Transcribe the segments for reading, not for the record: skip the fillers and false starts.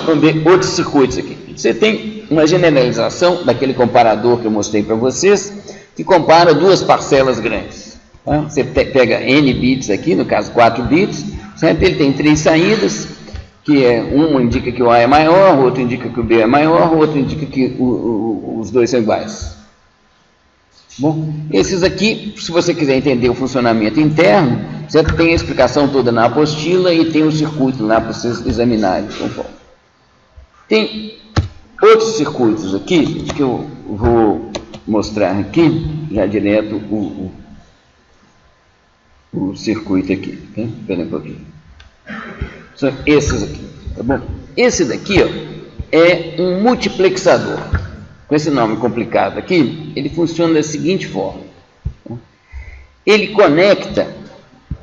vamos ver outros circuitos aqui. Você tem uma generalização daquele comparador que eu mostrei para vocês, que compara duas parcelas grandes. Tá? Você pega N bits aqui, no caso 4 bits, certo? Ele tem 3 saídas, que uma indica que o A é maior, outro indica que o B é maior, outro indica que os dois são iguais. Bom, esses aqui, se você quiser entender o funcionamento interno, você tem a explicação toda na apostila e tem o circuito lá para vocês examinarem. Tem outros circuitos aqui, que eu vou mostrar aqui, já direto o circuito aqui. Tá? Espera um pouquinho. São esses aqui, tá bom? Esse daqui, ó, é um multiplexador. Com esse nome complicado aqui, ele funciona da seguinte forma. Ele conecta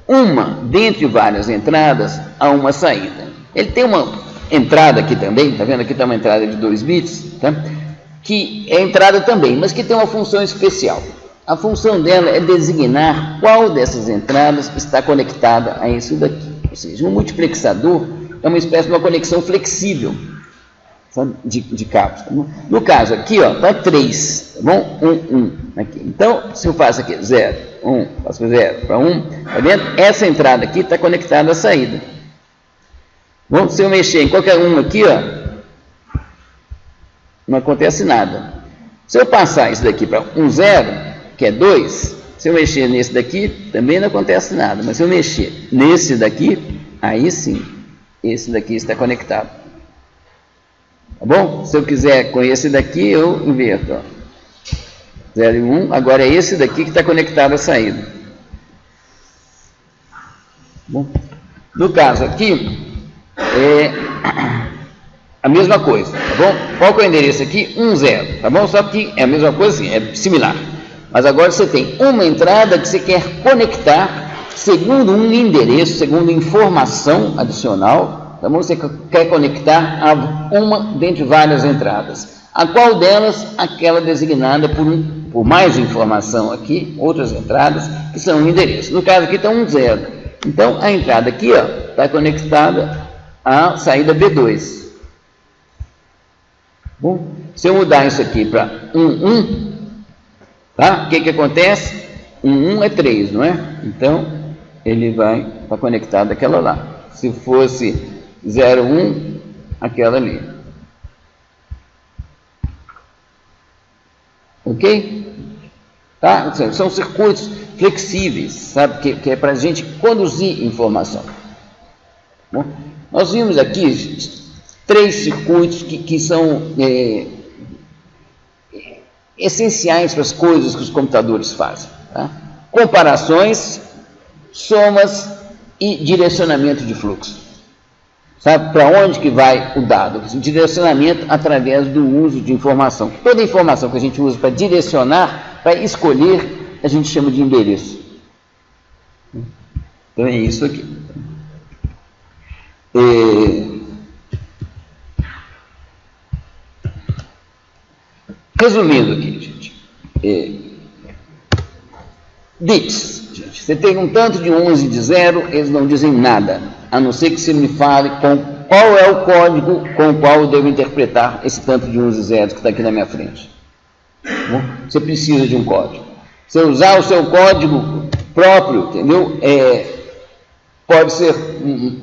uma dentre várias entradas a uma saída. Ele tem uma entrada aqui também, tá vendo? Aqui está uma entrada de 2 bits, tá? Que é entrada também, mas que tem uma função especial. A função dela é designar qual dessas entradas está conectada a isso daqui. Ou seja, um multiplexador é uma espécie de uma conexão flexível, sabe? De cabos. Tá bom? No caso aqui, ó, está 3, tá bom? 1, 1 aqui. Então, se eu faço aqui 0, 1, passo 0 para 1, tá vendo? Essa entrada aqui está conectada à saída. Bom, se eu mexer em qualquer um aqui, ó, não acontece nada. Se eu passar isso daqui para 1, 0, que é 2, se eu mexer nesse daqui, também não acontece nada. Mas se eu mexer nesse daqui, aí sim, esse daqui está conectado. Tá bom? Se eu quiser com esse daqui, eu inverto. Ó. 0 e 1, agora é esse daqui que está conectado à saída. Bom, no caso aqui, é a mesma coisa, tá bom? Qual que é o endereço aqui? 1, 0, tá bom? Só que é a mesma coisa, sim, é similar. Mas agora você tem uma entrada que você quer conectar segundo um endereço, segundo informação adicional, tá bom? Você quer conectar a uma dentre várias entradas. A qual delas? Aquela designada por mais informação aqui, outras entradas, que são um endereço. No caso aqui está 1, 0. Então, a entrada aqui está conectada à saída B2. Bom, se eu mudar isso aqui para 1, 1, tá? O que acontece? 1, 1 é 3, não é? Então, ele vai estar conectado àquela lá. Se fosse 0, 1, aquela ali. Ok? Tá? São circuitos flexíveis, sabe? Que é para a gente conduzir informação. Bom, nós vimos aqui 3 circuitos que são essenciais para as coisas que os computadores fazem. Tá? Comparações, somas e direcionamento de fluxo. Sabe para onde que vai o dado? Direcionamento através do uso de informação. Toda informação que a gente usa para direcionar, para escolher, a gente chama de endereço. Então é isso aqui. Resumindo aqui, gente. Bits. Gente, você tem um tanto de 11 e de 0, eles não dizem nada, a não ser que você me fale qual é o código com o qual eu devo interpretar esse tanto de 11 e 0 que está aqui na minha frente. Bom, você precisa de um código. Se eu usar o seu código próprio, entendeu? Pode ser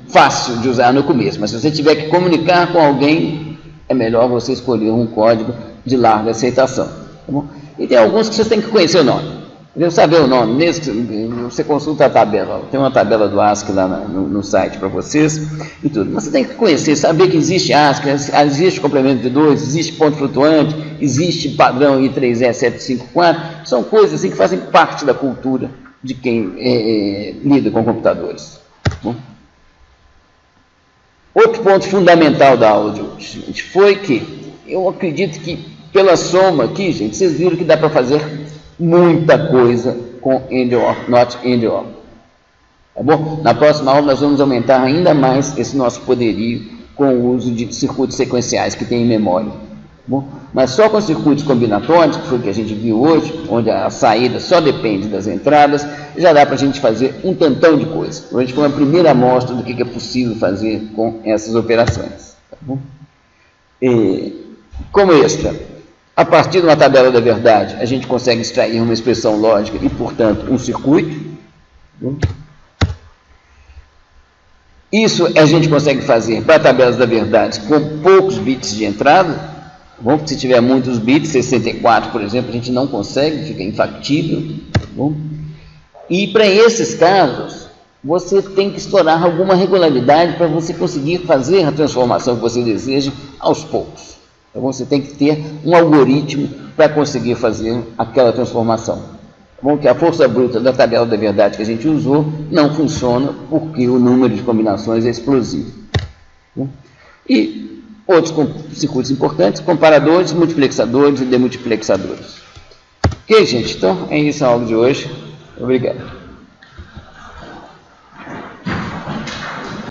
fácil de usar no começo, mas se você tiver que comunicar com alguém, é melhor você escolher um código de larga aceitação. Tá bom? E tem alguns que você tem que conhecer o nome. Deve saber o nome, mesmo você consulta a tabela, tem uma tabela do ASCII lá no site para vocês e tudo. Mas você tem que conhecer, saber que existe ASCII, existe complemento de 2, existe ponto flutuante, existe padrão I3E754, são coisas assim que fazem parte da cultura de quem lida com computadores. Bom, outro ponto fundamental da aula de hoje, gente, foi que eu acredito que pela soma aqui, gente, vocês viram que dá para fazer muita coisa com AND/OR, NOT AND/OR. Tá bom? Na próxima aula nós vamos aumentar ainda mais esse nosso poderio com o uso de circuitos sequenciais que tem em memória. Tá bom? Mas só com circuitos combinatórios, que foi o que a gente viu hoje, onde a saída só depende das entradas, já dá para a gente fazer um tantão de coisa. A gente foi uma primeira amostra do que é possível fazer com essas operações. Tá bom? Como extra, a partir de uma tabela da verdade, a gente consegue extrair uma expressão lógica e, portanto, um circuito. Isso a gente consegue fazer para tabelas da verdade com poucos bits de entrada. Bom, se tiver muitos bits, 64, por exemplo, a gente não consegue, fica infactível. Bom. E para esses casos, você tem que explorar alguma regularidade para você conseguir fazer a transformação que você deseja aos poucos. Então você tem que ter um algoritmo para conseguir fazer aquela transformação. Bom, que a força bruta da tabela da verdade que a gente usou não funciona porque o número de combinações é explosivo. E outros circuitos importantes, comparadores, multiplexadores e demultiplexadores. Ok, gente? Então, é isso a aula de hoje. Obrigado.